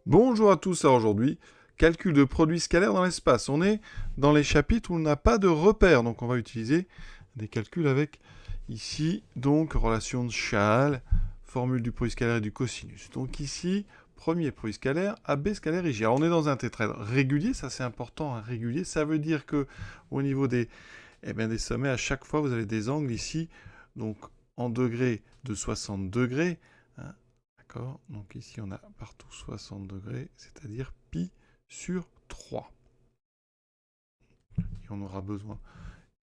Bonjour à tous, alors aujourd'hui, calcul de produits scalaires dans l'espace. On est dans les chapitres où on n'a pas de repères, donc on va utiliser des calculs avec ici, donc relation de Schall, formule du produit scalaire et du cosinus. Donc ici, premier produit scalaire, AB scalaire IG. Alors on est dans un tétraèdre régulier, ça c'est important, un régulier, ça veut dire que au niveau des sommets, à chaque fois vous avez des angles ici, donc en degrés de 60 degrés, hein. D'accord. Donc ici, on a partout 60 degrés, c'est-à-dire pi sur 3. Et on aura besoin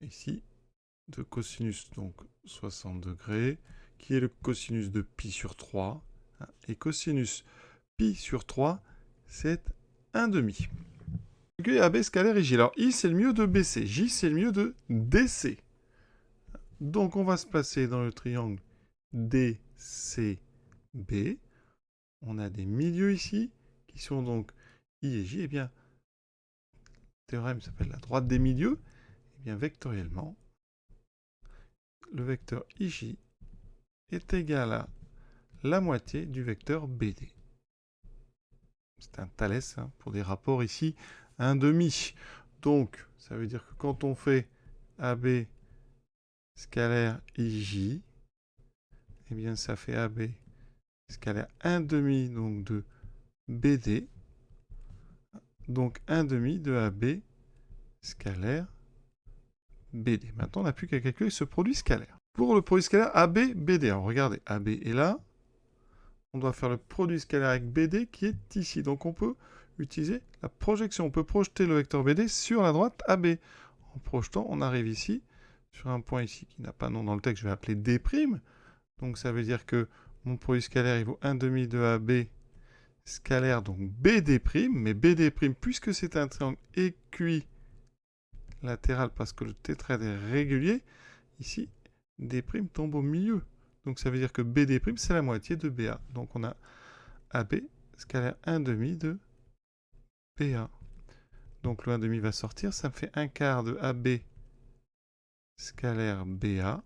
ici de cosinus, donc 60 degrés, qui est le cosinus de pi sur 3. Et cosinus pi sur 3, c'est 1 demi. AB scalaire et J. Alors I, c'est le mieux de BC. J, c'est le mieux de DC. Donc on va se placer dans le triangle DCB. On a des milieux ici, qui sont donc I et J. Eh bien, le théorème s'appelle la droite des milieux. Eh bien, vectoriellement, le vecteur IJ est égal à la moitié du vecteur BD. C'est un Thalès, hein, pour des rapports ici, 1,5. Donc, ça veut dire que quand on fait AB scalaire IJ, eh bien, ça fait AB scalaire 1,5 donc de BD. Donc 1,5 de AB scalaire BD. Maintenant, on n'a plus qu'à calculer ce produit scalaire. Pour le produit scalaire AB, BD, alors regardez, AB est là. On doit faire le produit scalaire avec BD qui est ici. Donc on peut utiliser la projection. On peut projeter le vecteur BD sur la droite AB. En projetant, on arrive ici, sur un point ici qui n'a pas de nom dans le texte, je vais appeler D'. Donc ça veut dire que mon produit scalaire, il vaut 1,5 de AB scalaire, donc BD', mais BD', puisque c'est un triangle équilatéral parce que le tétraèdre est régulier, ici, D' tombe au milieu. Donc ça veut dire que BD', c'est la moitié de BA. Donc on a AB scalaire 1,5 de BA. Donc le 1,5 va sortir, ça me fait 1 quart de AB scalaire BA.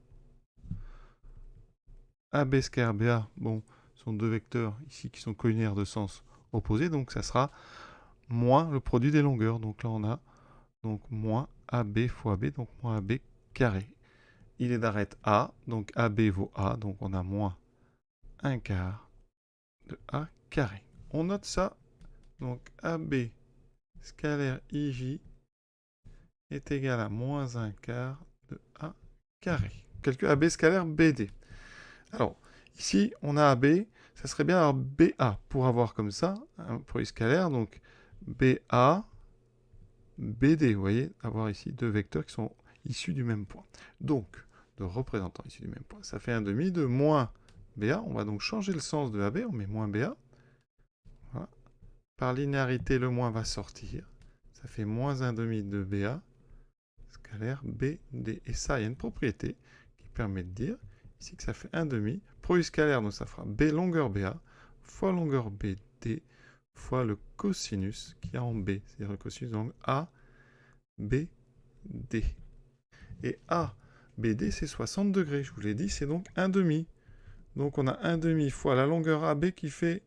AB scalaire BA, bon, sont deux vecteurs ici qui sont collinaires de sens opposé, donc ça sera moins le produit des longueurs. Donc là on a donc moins AB fois AB, donc moins AB carré. Il est d'arête A, donc AB vaut A, donc on a moins 1 quart de A carré. On note ça, donc AB scalaire IJ est égal à moins 1 quart de A carré. Calcul AB scalaire BD. Alors, ici, on a AB, ça serait bien avoir BA pour avoir comme ça un produit scalaire, donc BA, BD, vous voyez, avoir ici deux vecteurs qui sont issus du même point. Donc, de représentants issus du même point. Ça fait 1,5 de moins BA. On va donc changer le sens de AB, on met moins BA. Voilà. Par linéarité, le moins va sortir. Ça fait moins 1,5 de BA scalaire BD. Et ça, il y a une propriété qui permet de dire ici que ça fait 1,5. Produit scalaire, donc ça fera B longueur BA fois longueur BD fois le cosinus qui est en B. C'est-à-dire le cosinus de l'angle ABD. Et ABD, c'est 60 degrés. Je vous l'ai dit, c'est donc 1,5. Donc on a 1,5 fois la longueur AB qui fait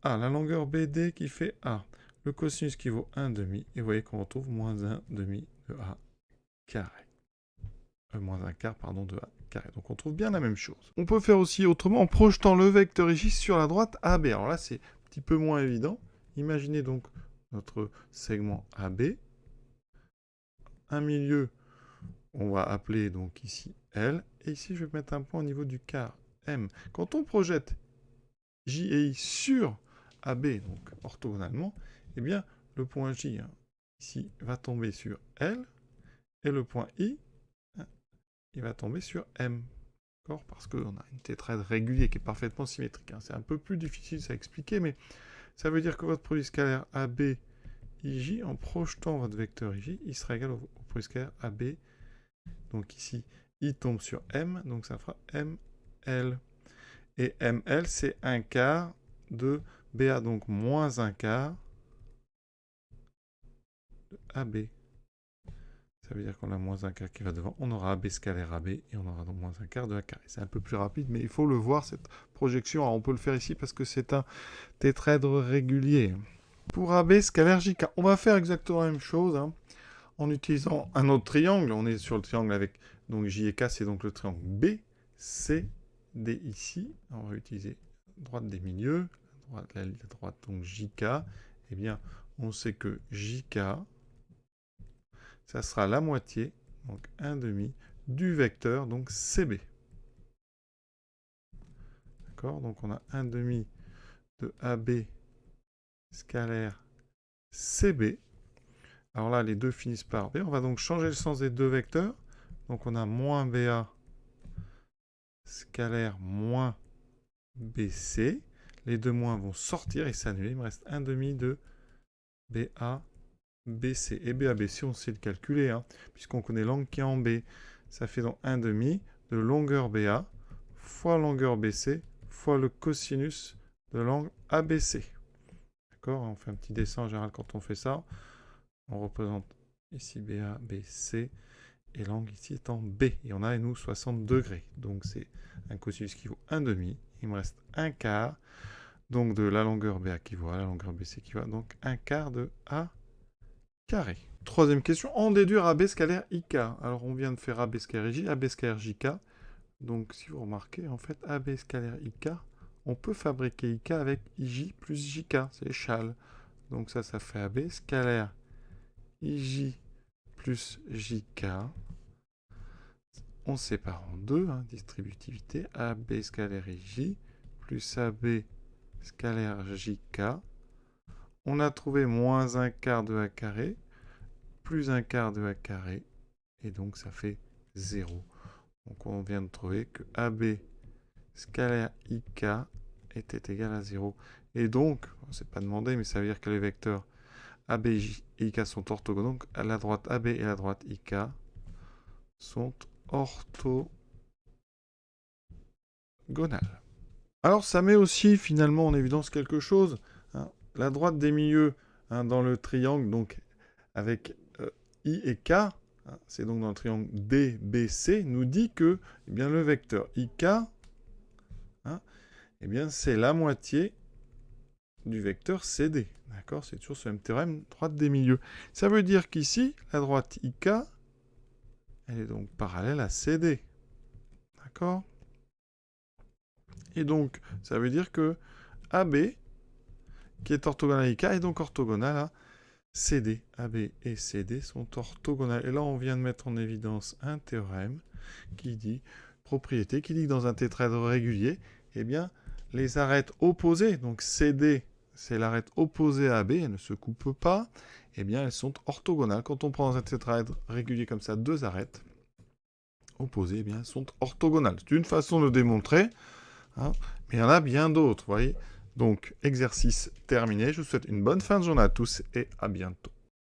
A, la longueur BD qui fait A, le cosinus qui vaut 1,5. Et vous voyez qu'on retrouve moins 1,5 de A carré. Moins un quart, pardon, de A carré. Donc on trouve bien la même chose. On peut faire aussi autrement en projetant le vecteur ici sur la droite AB. Alors là, c'est un petit peu moins évident. Imaginez donc notre segment AB. Un milieu, on va appeler donc ici L. Et ici, je vais mettre un point au niveau du quart M. Quand on projette J et I sur AB, donc orthogonalement, eh bien, le point J, ici, va tomber sur L. Et le point I, il va tomber sur M. Parce qu'on a une tétraèdre régulier qui est parfaitement symétrique. C'est un peu plus difficile à expliquer, mais ça veut dire que votre produit scalaire AB IJ, en projetant votre vecteur IJ, il sera égal au produit scalaire AB. Donc ici, I tombe sur M, donc ça fera ML. Et ML, c'est 1 quart de BA, donc moins 1 quart de AB. Ça ça veut dire qu'on a moins un quart qui va devant. On aura AB scalaire AB et on aura donc moins un quart de A carré. C'est un peu plus rapide, mais il faut le voir, cette projection. Alors, on peut le faire ici parce que c'est un tétraèdre régulier. Pour AB scalaire JK, on va faire exactement la même chose, hein, en utilisant un autre triangle. On est sur le triangle avec donc J et K, c'est donc le triangle B, C, D ici. On va utiliser droite des milieux, la droite donc JK. Eh bien, on sait que JK, ça sera la moitié, donc 1/2, du vecteur, donc CB. D'accord? Donc on a 1/2 de AB scalaire CB. Alors là, les deux finissent par B. On va donc changer le sens des deux vecteurs. Donc on a moins BA scalaire moins BC. Les deux moins vont sortir et s'annuler. Il me reste 1/2 de BA BC. Et BA BC, on sait le calculer, hein, puisqu'on connaît l'angle qui est en B. Ça fait donc 1/2 de longueur BA fois longueur BC fois le cosinus de l'angle ABC. D'accord? On fait un petit dessin en général quand on fait ça. On représente ici BA, BC, et l'angle ici est en B. Et on a, nous, 60 degrés. Donc c'est un cosinus qui vaut 1/2. Il me reste 1/4, donc de la longueur BA qui vaut à la longueur BC qui vaut donc 1/4 de A carré. Troisième question, en déduire AB scalaire IK. Alors on vient de faire AB scalaire J, AB scalaire JK. Donc si vous remarquez, en fait, AB scalaire IK, on peut fabriquer IK avec IJ plus JK, c'est échelle. Donc ça fait AB scalaire IJ plus JK. On sépare en deux, hein, distributivité, AB scalaire IJ plus AB scalaire JK. On a trouvé moins 1/4 de A carré, plus 1/4 de A carré, et donc ça fait 0. Donc on vient de trouver que AB scalaire IK était égal à 0. Et donc, c'est pas demandé, mais ça veut dire que les vecteurs AB et IK sont orthogonaux. Donc à la droite AB et la droite IK sont orthogonales. Alors ça met aussi finalement en évidence quelque chose, hein. La droite des milieux, hein, dans le triangle, donc avec I et K, hein, c'est donc dans le triangle DBC, nous dit que eh bien, le vecteur IK, hein, eh bien, c'est la moitié du vecteur CD. D'accord? C'est toujours ce même théorème, droite des milieux. Ça veut dire qu'ici, la droite IK, elle est donc parallèle à CD. D'accord? Et donc, ça veut dire que AB, qui est orthogonal à IK, est donc orthogonal à CD. AB et CD sont orthogonales. Et là, on vient de mettre en évidence un théorème qui dit, propriété, qui dit que dans un tétraèdre régulier, eh bien, les arêtes opposées, donc CD, c'est l'arête opposée à AB, elle ne se coupe pas, eh bien, elles sont orthogonales. Quand on prend dans un tétraèdre régulier comme ça, deux arêtes opposées, eh bien, elles sont orthogonales. C'est une façon de démontrer, hein, mais il y en a bien d'autres, vous voyez. Donc, exercice terminé. Je vous souhaite une bonne fin de journée à tous et à bientôt.